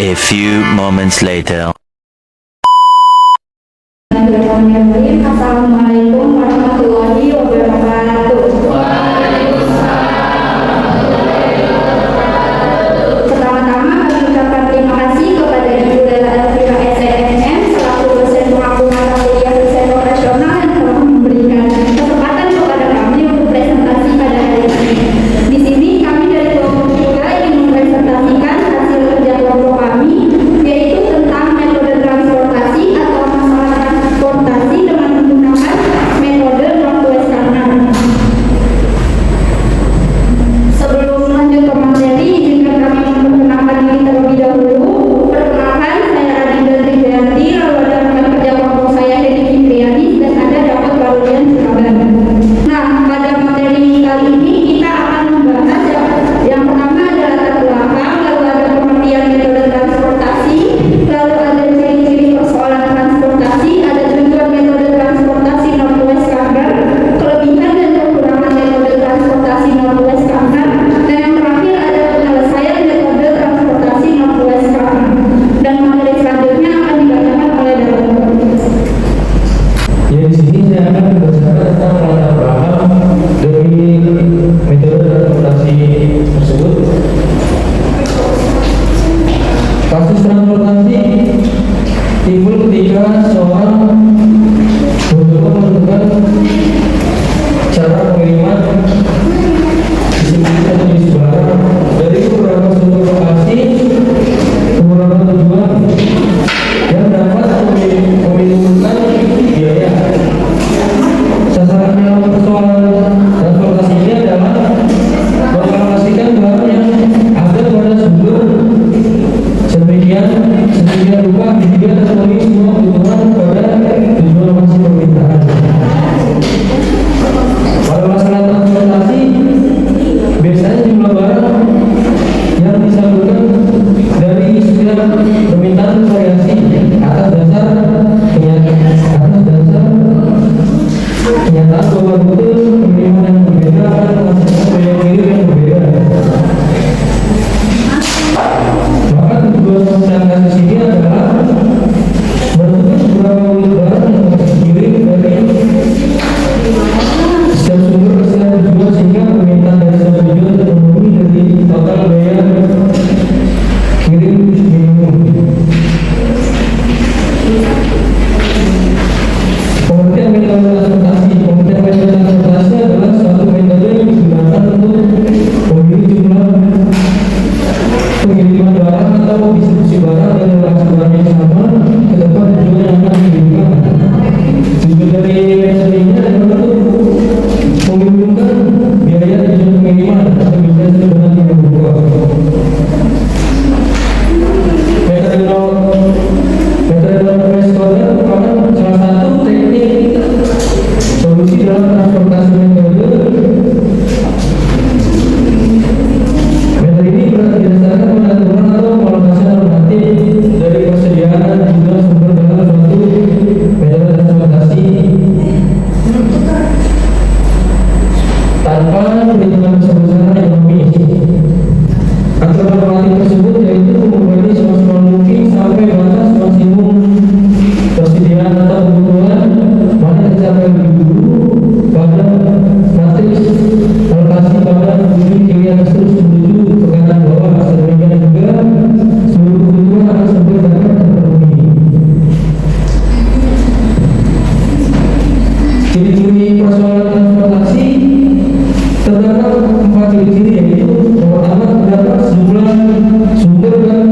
A few moments later. Assalamualaikum warahmatullahi wabarakatuh. Pertama-tama kami ucapkan terima kasih kepada Ibu Lela Elvira SNM selaku dosen pengampu mata kuliah desain operasional yang telah memberikan kesempatan kepada kami untuk presentasi pada hari ini. Di sini kami dari kelompok 3 ingin mempresentasikan hasil kerja kelompok kami, yaitu tentang metode transportasi atau masalah transportasi dengan menggunakan metode Northwest Corner. Sebelum lanjut ke materi, izinkan kami memperkenalkan diri terlebih dahulu. Perkenalkan, saya Radinda Trijayanti, lalu ada rekan kerja kelompok saya Hedi Fitriani, dan ada dapat Laulian Suraban. Nah, pada materi kali ini kita akan membahas yang pertama adalah latar belakang, lalu ada pengertian metode transportasi, lalu ada ciri-ciri persoalan transportasi, ada tujuan metode transportasi Northwest Corner, kelebihan dan kekurangan metode transportasi Northwest Corner, dan yang terakhir ada penyelesaian metode transportasi Northwest Corner. Dan materi selanjutnya akan dibacakan oleh Dato'. Ya, di sini saya akan berbicara tentang latar belakang dari metode transportasi tersebut. Kasus transportasi timbul ketika seorang mencoba menentukan cara pengiriman distribusi atau jenis barang dari beberapa sumber lokasi ke beberapa tujuan yang dapat meminimumkan biaya. Sasaran dalam persoalan transportasi ini adalah mengalokasikan barang yang ada pada sumber sedemikian rupa hingga terpenuhi semua kebutuhan pada tujuan lokasi permintaan. Pada masalah transportasi, biasanya jumlah barang yang disalurkan dari setiap permintaan variasi atas dasar kenyataan bahwa betul pengiriman yang berbeda akan menghasilkan biaya kirim yang berbeda. Maka tujuan dan kasus ini adalah menentukan beberapa unit barang yang dikirim dari setiap sumber ke setiap tujuan sehingga permintaan dari setiap tujuan terpenuhi dari total biaya kirim minimum. Pengertian metode transportasi. Pengertian metode transportasi adalah suatu metode yang digunakan untuk memilih jumlah pengiriman barang atau distribusi barang dari lokasi barang yang sama ke tempat tujuan yang akan dikirimkan. Tujuan dari metode ini adalah untuk meminimumkan biaya tujuan pengiriman atau biaya dengan yang berubah. Metode Northwest Corner merupakan salah satu teknik solusi dalam transportasi metode. Metode ini berdasarkan pengaturan atau alokasi normatif dari persediaan jumlah sumber dalam suatu metode transportasi tanpa perhitungan besar-besaran ekonomis. Aturan normatif tersebut yaitu memberi semaksimal mungkin sampai batas maksimum persediaan atau kebutuhan mana dicapai lebih dulu pada matriks alokasi pada ujung kiri atas terus menuju ke kanan bawah sedemikian juga seluruh kebutuhan akan sampai dapat terpenuhi. Ciri-ciri persoalan transportasi terdapat 4 ciri-ciri, yaitu yang pertama terdapat sejumlah sumber dan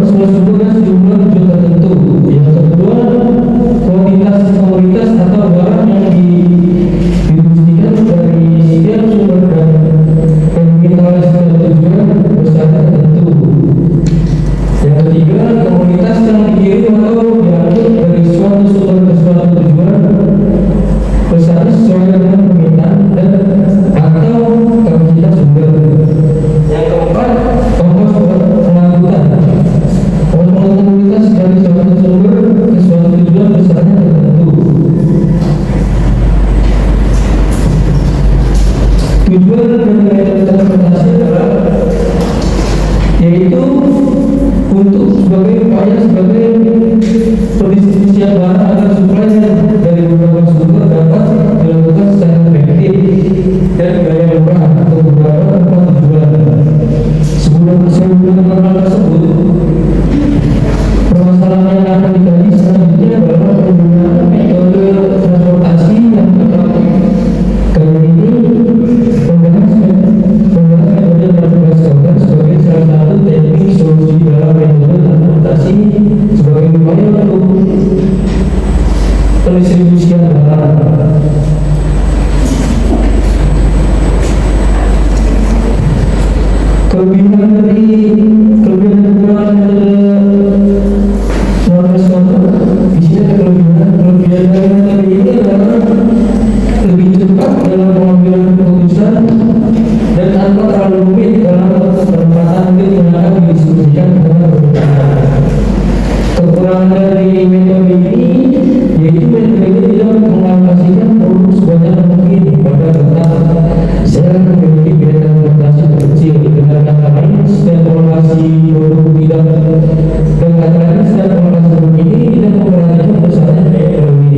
sejumlah tujuan tertentu. Yang kedua persediaan barang agar suplai dari beberapa sumber dapat dilakukan secara efektif dan biaya murah untuk beberapa tempat tujuan. Sebelum hal tersebut, permasalahan yang akan dikaji selanjutnya adalah penggunaan metode transportasi yang tepat. Kali ini membahas metode transportasi sebagai salah satu teknik solusi dalam metode transportasi sebagai upaya untuk pendistribusian barang. Kelebihan kekurangan non-responsive di sini ada kelebihan dari metode ini adalah lebih cepat dalam pengambilan keputusan dan tanpa terlalu rumit dalam penempatan unit yang akan didistribusikan kepada penggunaan. Kekurangan dari metode ini yaitu metode ini tidak mengalokasikan produk sebanyak mungkin pada tempat sehingga memiliki biaya transportasi kecil. Dengan kata lain, setiap alokasi produk tidak ini tidak memperhatikan besarnya biaya produk.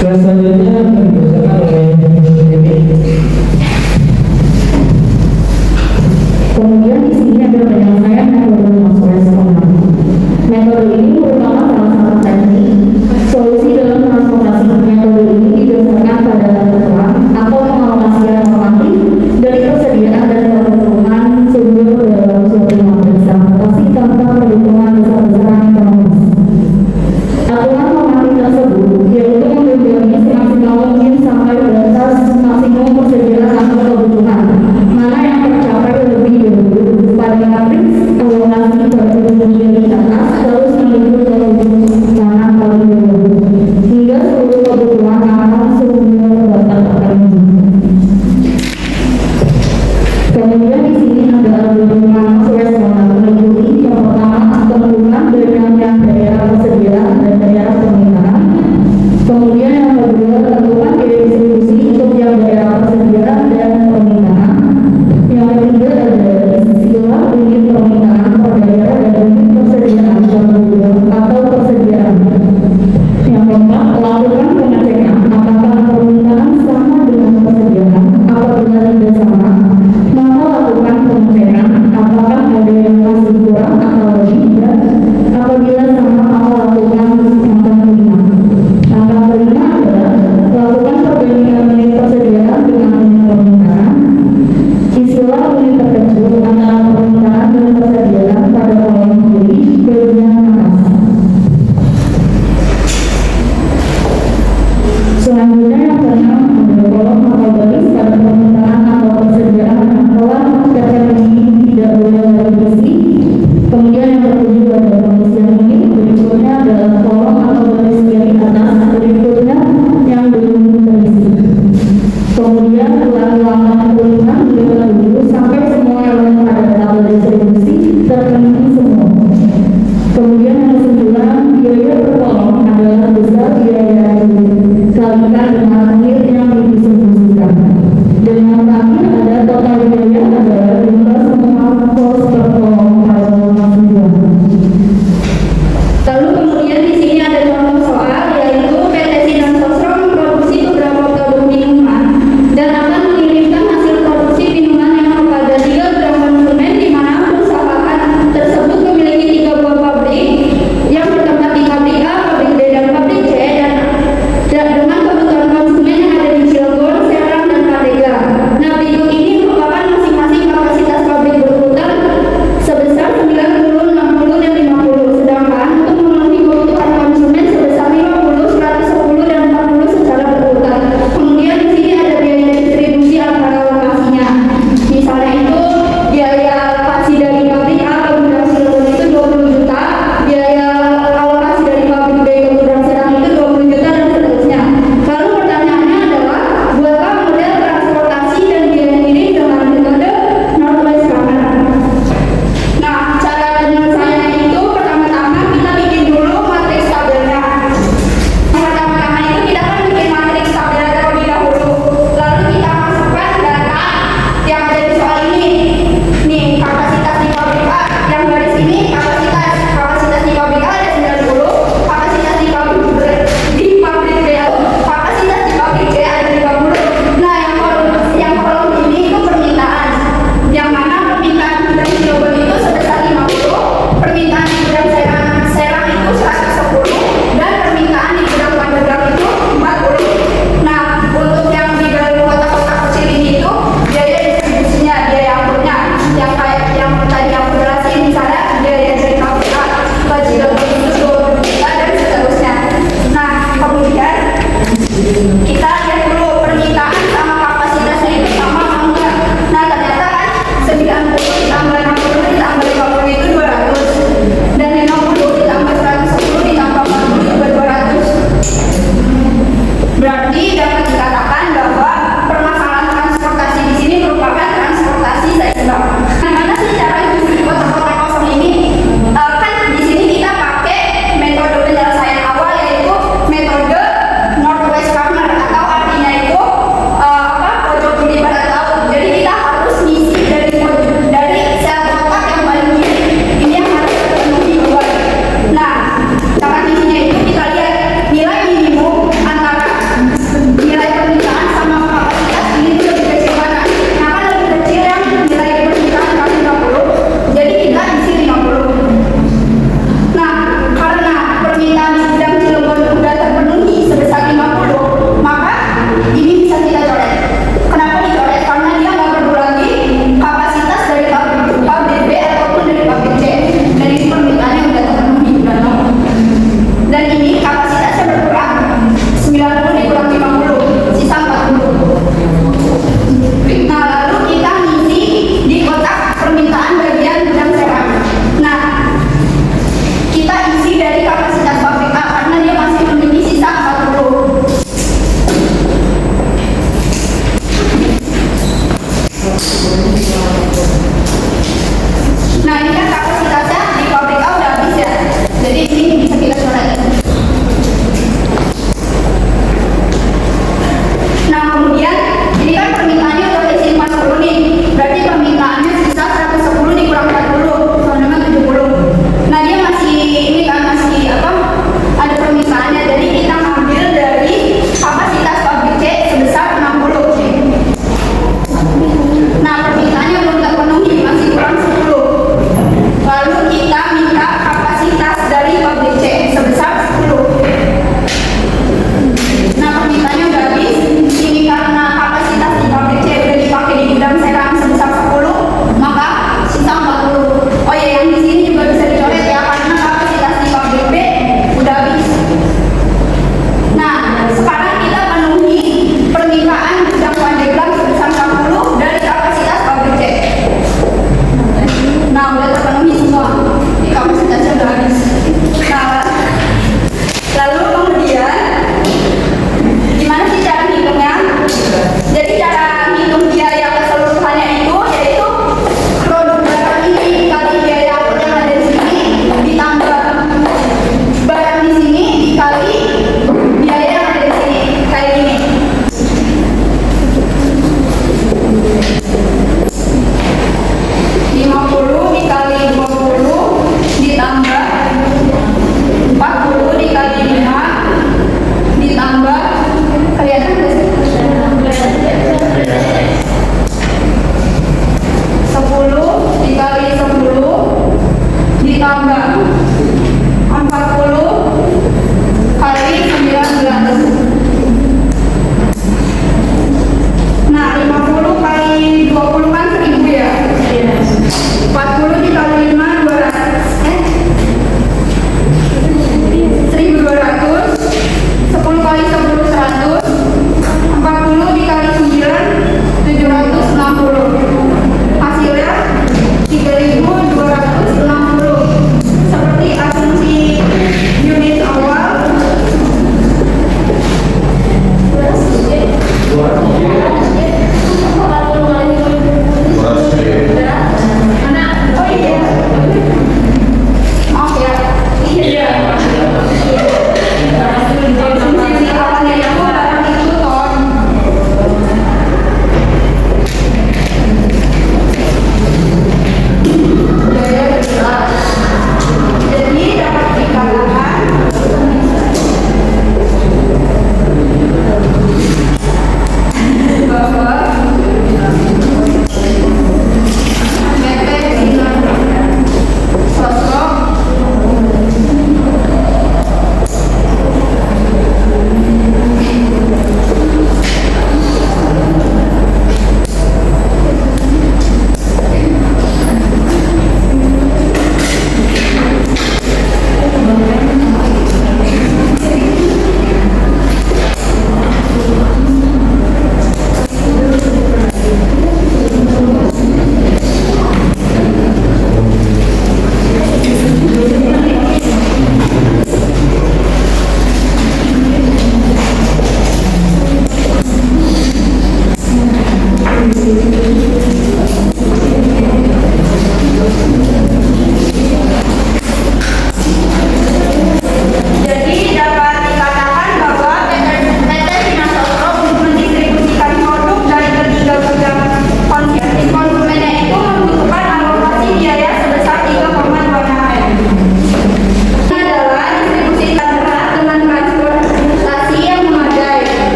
Selanjutnya akan dibacakan oleh ini. Kemudian di sini ada penyelesaian metode transportasi. Metode ini merupakan salah satu teknik solusi dalam transportasi. Metode ini didasarkan pada ketentuan atau pengalokasian normatif dari persediaan dan kebutuhan sumber dalam suatu moda transportasi tanpa perhitungan besar-besaran ekonomis. Aturan normatif tersebut yaitu menjadikannya semaksimal mungkin sampai batas maksimum persediaan atau kebutuhan, mana yang tercapai lebih dahulu pada matriks alokasi berkebutuhan di atas terus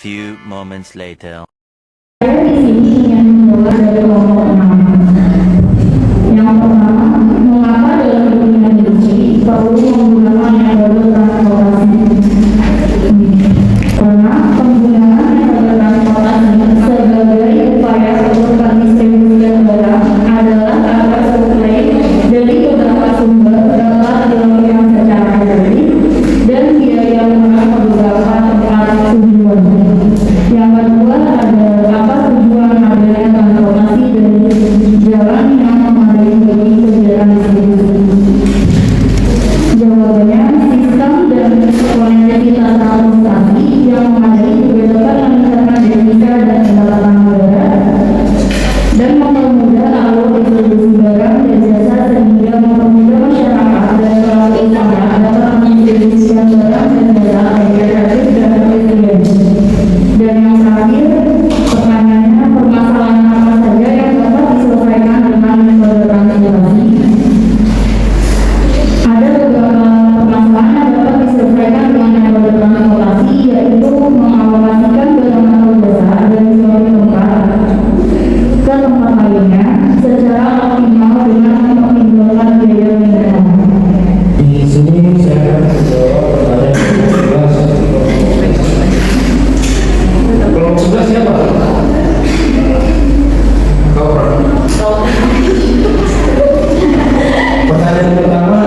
few moments later. Saya di sini ingin memulai dari kelompok 6. Yang pertama, mengapa dalam dunia industri perlu menggunakan metode transportasi? Karena penggunaan metode transportasi sebagai upaya untuk pendistribusian barang adalah agar suplai dari beberapa sumber dapat dilakukan secara mandiri dan biaya murah ke beberapa tempat tujuan. Yang kedua adalah apa tujuan adanya transportasi dari jalan yang memadai bagi kegiatan distribusi? Jawabannya, sistem dan konektivitas transportasi yang memadai juga dapat meningkatkan devisa dan pendapatan negara dan mempermudah alur distribusi barang dan jasa sehingga mempermudah masyarakat dan pelaku usaha dapat mendistribusikan barang dan jasa secara efektif dan efisien. Dan yang terakhir, pertanyaannya, permasalahan apa saja yang dapat diselesaikan dengan metode transportasi? Ada beberapa permasalahan yang dapat diselesaikan dengan metode transportasi, yaitu mengalokasikan barang atau jasa dari suatu tempat ke tempat lainnya secara optimal dengan mempertimbangkan biaya minimal. Di sini saya akan menjawab pertanyaan kelompok 11 siapa? Kau pertanyaan pertama,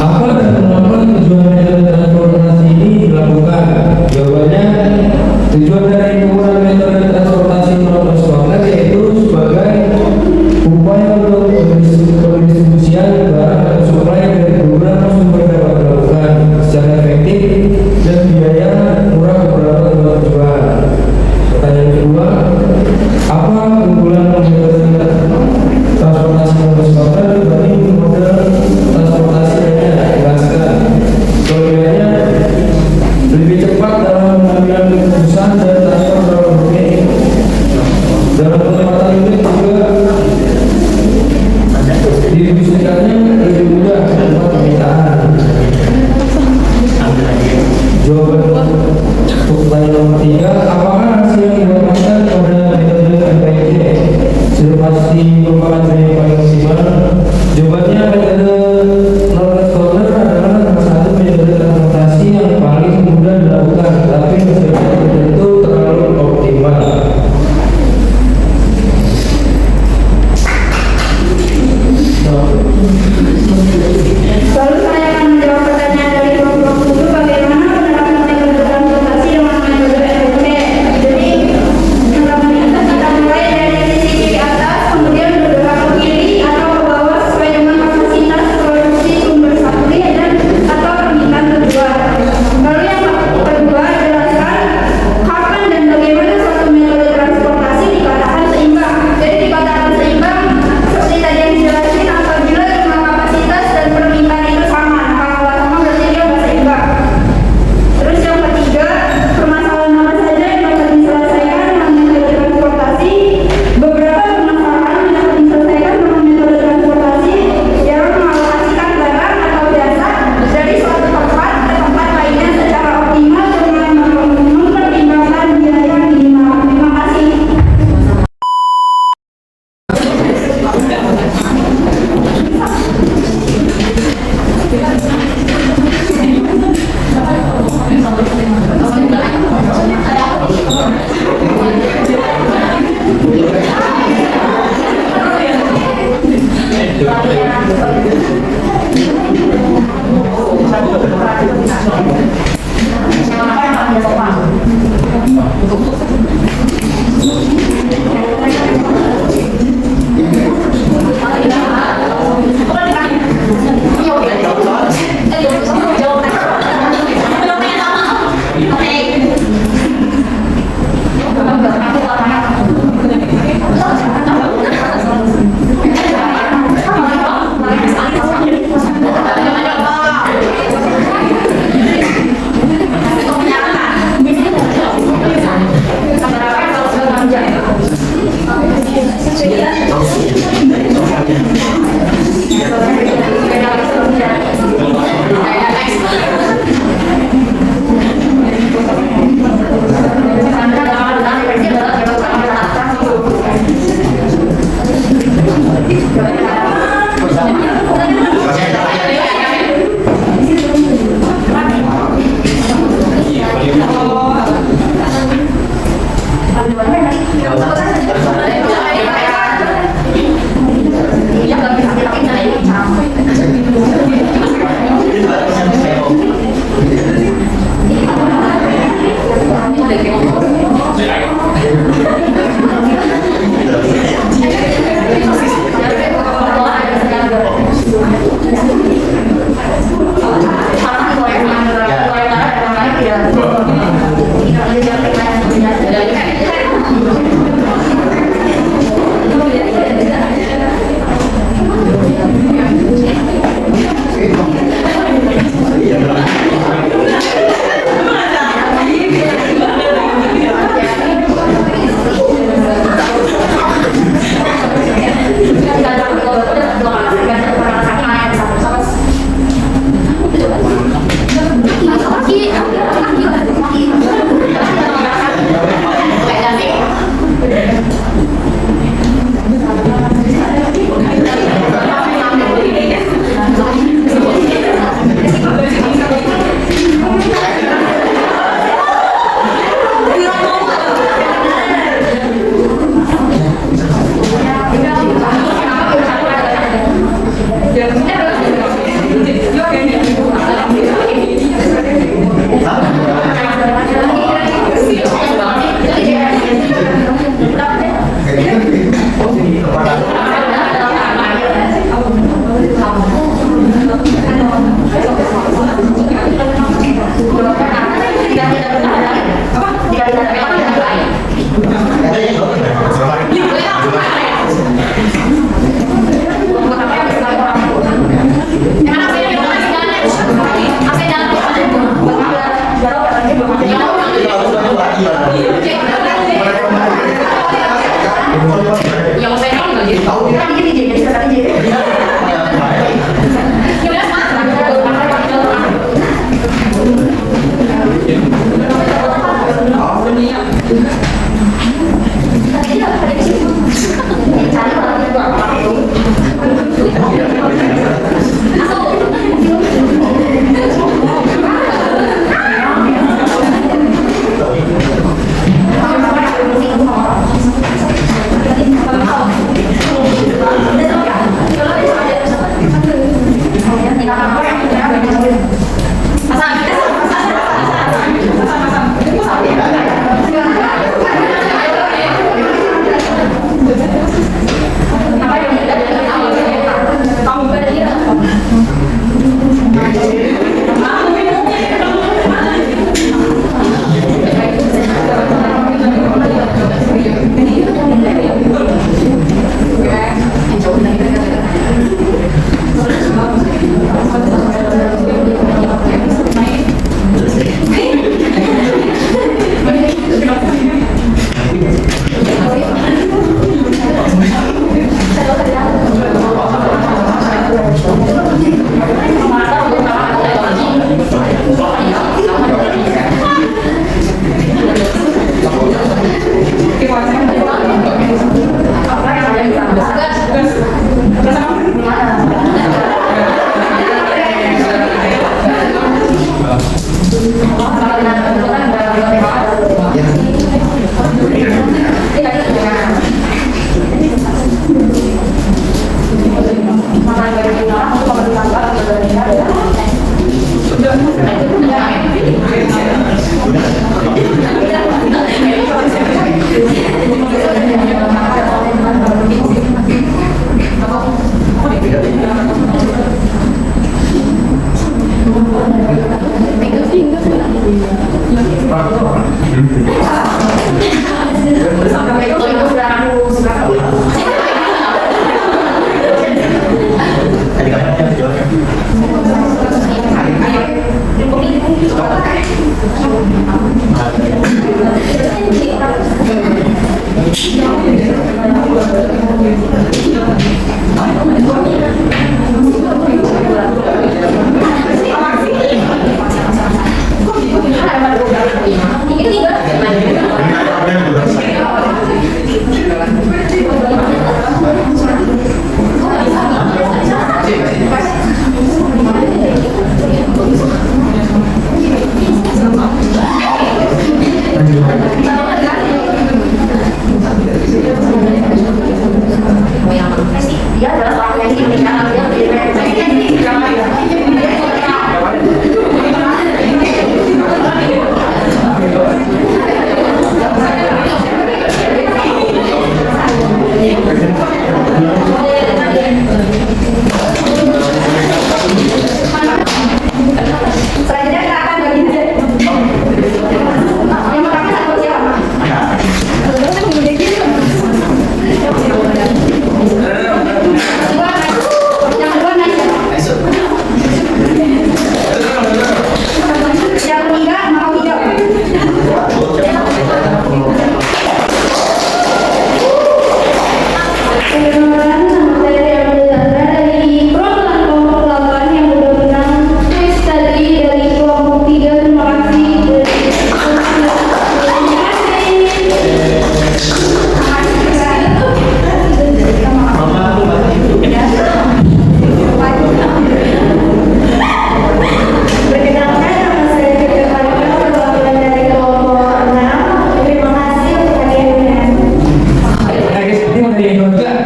apa dan mengapa tujuan metode transportasi ini dilakukan? Jawabannya, tujuan dari penggunaan metode transportasi melalui konter yaitu sebagai upaya untuk pendistribusian barang atau suplai dari beberapa sumber dapat dilakukan secara efektif dan biaya murah ke beberapa tempat tujuan. Pertanyaan kedua, apa keunggulan metode transportasi melalui konter dibanding model transportasi lainnya? Jelaskan. Kelebihannya, lebih cepat dalam mengambil keputusan dan transfer dalam booking. Dalam penempatan unit juga didistribusikannya lebih mudah tanpa permintaan. Jawaban untuk pertanyaan nomor 3, apakah hasil yang didapatkan pada metode MPJ sudah pasti merupakan yang paling optimal? Jawabannya, metode knowledge corner adalah salah satu metode transportasi yang paling mudah dilakukan, tapi hasilnya belum tentu terlalu optimal. Lalu saya akan menjawab pertanyaan dari kelompok 7, bagaimana penerapan metode transportasi dengan metode MPC. Jadi, penerapannya kita mulai dari sisi ke atas, kemudian bergerak ke kiri atau ke bawah sesuai dengan kapasitas produksi sumber supply dan atau permintaan tujuan. Lalu yang kedua, jelaskan kapan dan bagaimana suatu metode transportasi dikatakan seimbang. Jadi dikatakan seimbang seperti tadi yang dijelasin, apabila jumlah kapasitas dan permintaan itu sama. Kalau nggak sama berarti dia nggak seimbang. Terus yang ketiga, permasalahan apa saja yang dapat diselesaikan dengan metode transportasi? Beberapa permasalahan yang dapat diselesaikan dengan metode transportasi ialah mengalokasikan barang atau jasa dari suatu tempat ke tempat lainnya secara optimal dengan mempertimbangkan biaya minimal. Terima kasih.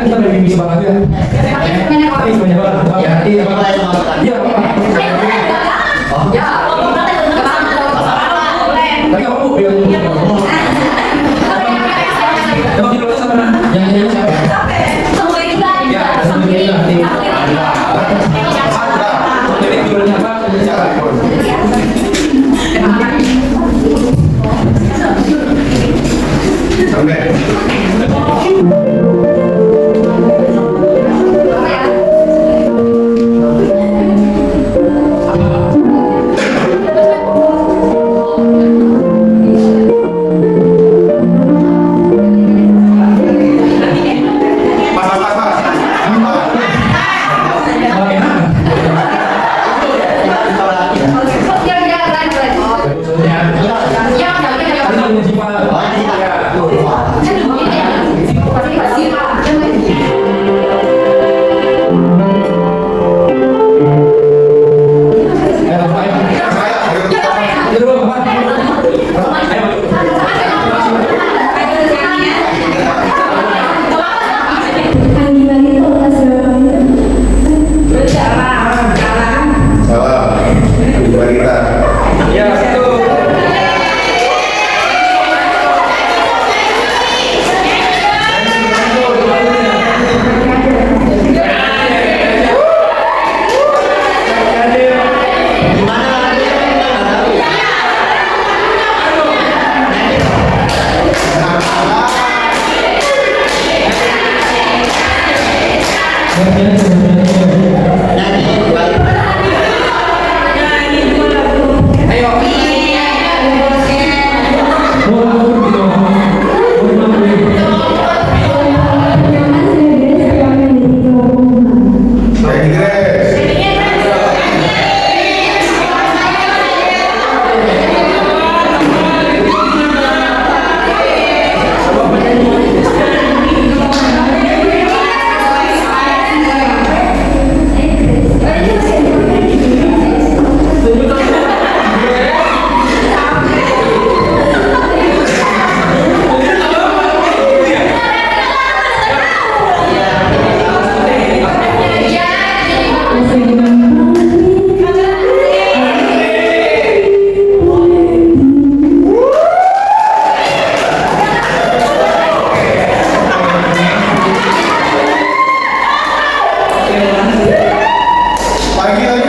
Kita bagi banget ya. Tapi banyak banget. Iya, Pak. Iya, Pak. Tapi kamu yang emang di luar sama yang siapa? Ya, sama kita. Jadi judulnya apa? Pagi lagi.